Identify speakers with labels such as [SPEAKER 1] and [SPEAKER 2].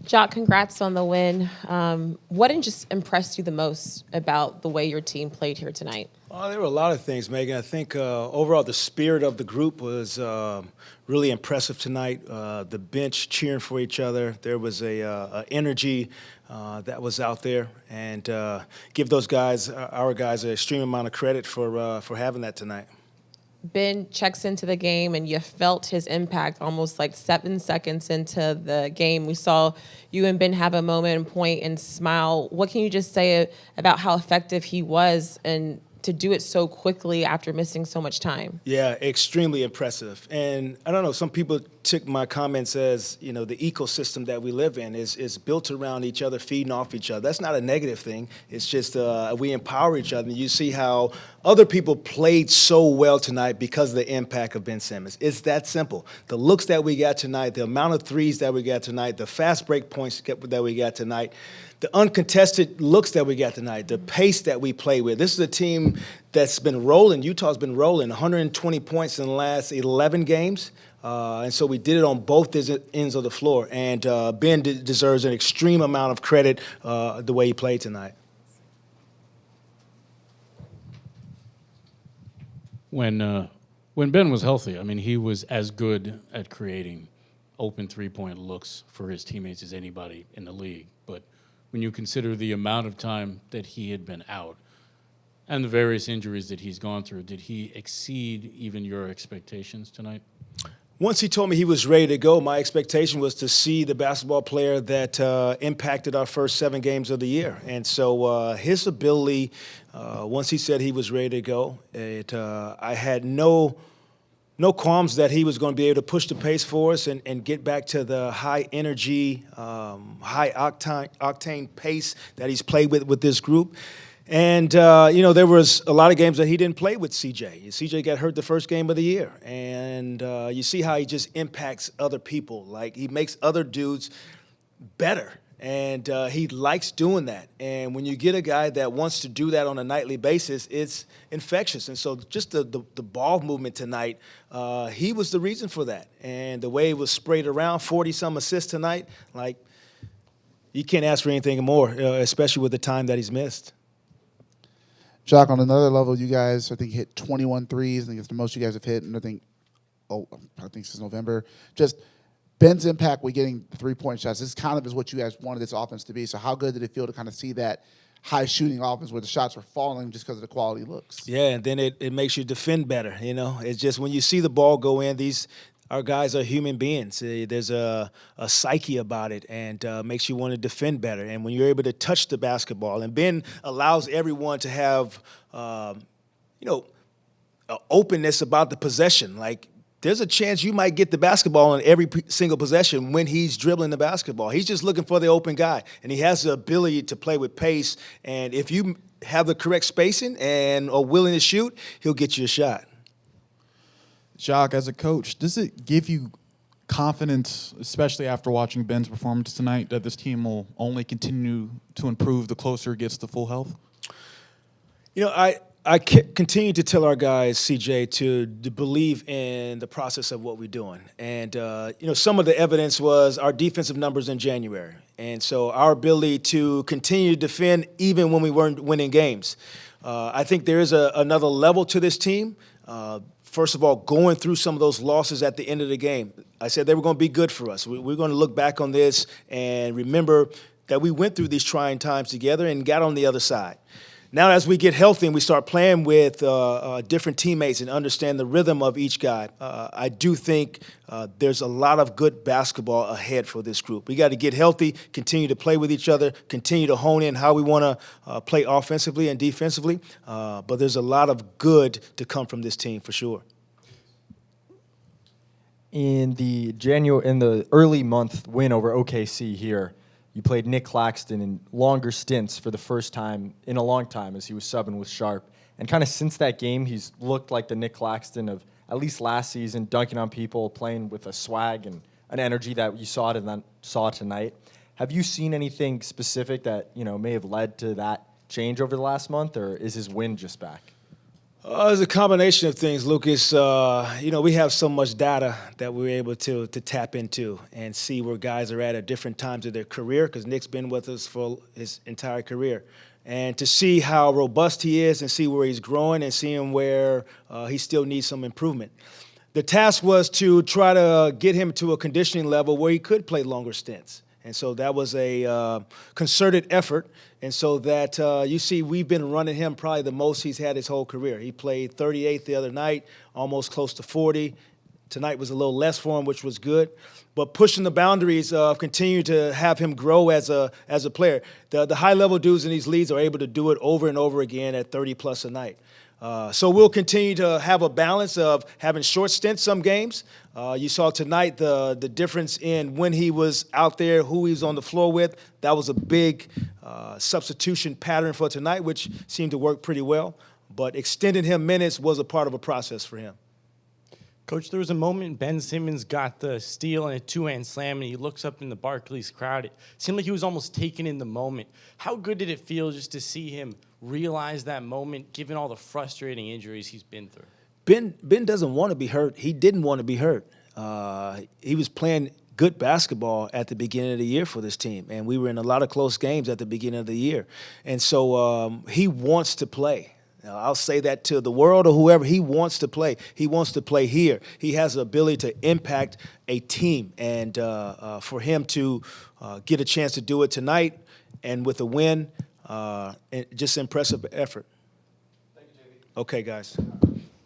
[SPEAKER 1] Jacque, congrats on the win. What just impressed you the most about the way your team played here tonight?
[SPEAKER 2] There were a lot of things, Megan. I think overall the spirit of the group was really impressive tonight. The bench cheering for each other. There was a energy that was out there, and give those guys, our guys, an extreme amount of credit for having that tonight.
[SPEAKER 1] Ben checks into the game, and you felt his impact almost like 7 seconds into the game. We saw you and Ben have a moment and point and smile. What can you just say about how effective he was and to do it so quickly after missing so much time?
[SPEAKER 2] Yeah, extremely impressive. And I don't know, some people took my comments as, the ecosystem that we live in is built around each other, feeding off each other. That's not a negative thing. It's just we empower each other. And you see how other people played so well tonight because of the impact of Ben Simmons. It's that simple. The looks that we got tonight, the amount of threes that we got tonight, the fast break points that we got tonight, the uncontested looks that we got tonight, the pace that we play with. This is a team that's been rolling. Utah's been rolling 120 points in the last 11 games. And so we did it on both ends of the floor. And Ben deserves an extreme amount of credit the way he played tonight.
[SPEAKER 3] When Ben was healthy, he was as good at creating open three-point looks for his teammates as anybody in the league. But when you consider the amount of time that he had been out and the various injuries that he's gone through, did he exceed even your expectations tonight?
[SPEAKER 2] Once he told me he was ready to go, my expectation was to see the basketball player that impacted our first 7 games of the year. And so his ability, once he said he was ready to go, I had no qualms that he was going to be able to push the pace for us and get back to the high energy, high octane pace that he's played with this group. And, there was a lot of games that he didn't play with CJ. CJ got hurt the first game of the year. And you see how he just impacts other people. Like, he makes other dudes better. And he likes doing that. And when you get a guy that wants to do that on a nightly basis, it's infectious. And so just the ball movement tonight, he was the reason for that. And the way it was sprayed around, 40-some assists tonight, like, you can't ask for anything more, especially with the time that he's missed.
[SPEAKER 4] Jacque, on another level, you guys, I think, hit 21 threes. I think it's the most you guys have hit, and I think since November. Just Ben's impact with getting 3-point shots, this kind of is what you guys wanted this offense to be. So how good did it feel to kind of see that high-shooting offense where the shots were falling just because of the quality looks?
[SPEAKER 2] Yeah, and then it makes you defend better, It's just when you see the ball go in, our guys are human beings. There's a psyche about it and makes you want to defend better. And when you're able to touch the basketball, and Ben allows everyone to have, openness about the possession. Like, there's a chance you might get the basketball on every single possession when he's dribbling the basketball. He's just looking for the open guy, and he has the ability to play with pace. And if you have the correct spacing and are willing to shoot, he'll get you a shot.
[SPEAKER 5] Jacque, as a coach, does it give you confidence, especially after watching Ben's performance tonight, that this team will only continue to improve the closer it gets to full health?
[SPEAKER 2] I continue to tell our guys, CJ, to believe in the process of what we're doing. And, some of the evidence was our defensive numbers in January. And so our ability to continue to defend even when we weren't winning games. I think there is another level to this team. First of all, going through some of those losses at the end of the game. I said they were going to be good for us. We're going to look back on this and remember that we went through these trying times together and got on the other side. Now, as we get healthy and we start playing with different teammates and understand the rhythm of each guy, I do think there's a lot of good basketball ahead for this group. We got to get healthy, continue to play with each other, continue to hone in how we want to play offensively and defensively. But there's a lot of good to come from this team for sure.
[SPEAKER 6] In the early month win over OKC here, you played Nick Claxton in longer stints for the first time in a long time as he was subbing with Sharp. And kind of since that game, he's looked like the Nick Claxton of at least last season, dunking on people, playing with a swag and an energy that you saw tonight. Have you seen anything specific that may have led to that change over the last month, or is his win just back?
[SPEAKER 2] It's a combination of things, Lucas. We have so much data that we're able to tap into and see where guys are at different times of their career, because Nick's been with us for his entire career. And to see how robust he is and see where he's growing and seeing where he still needs some improvement. The task was to try to get him to a conditioning level where he could play longer stints. And so that was a concerted effort. And so that you see, we've been running him probably the most he's had his whole career. He played 38 the other night, almost close to 40. Tonight was a little less for him, which was good. But pushing the boundaries of continuing to have him grow as a player. The high-level dudes in these leagues are able to do it over and over again at 30-plus a night. So we'll continue to have a balance of having short stints some games. You saw tonight the difference in when he was out there, who he was on the floor with. That was a big substitution pattern for tonight, which seemed to work pretty well. But extending him minutes was a part of a process for him.
[SPEAKER 7] Coach, there was a moment Ben Simmons got the steal and a two-hand slam, and he looks up in the Barclays crowd. It seemed like he was almost taken in the moment. How good did it feel just to see him realize that moment, given all the frustrating injuries he's been through?
[SPEAKER 2] Ben doesn't want to be hurt. He didn't want to be hurt. He was playing good basketball at the beginning of the year for this team, and we were in a lot of close games at the beginning of the year. And so he wants to play. I'll say that to the world or whoever. He wants to play. He wants to play here. He has the ability to impact a team. And for him to get a chance to do it tonight and with a win, just impressive effort. Thank you, JV. Okay, guys.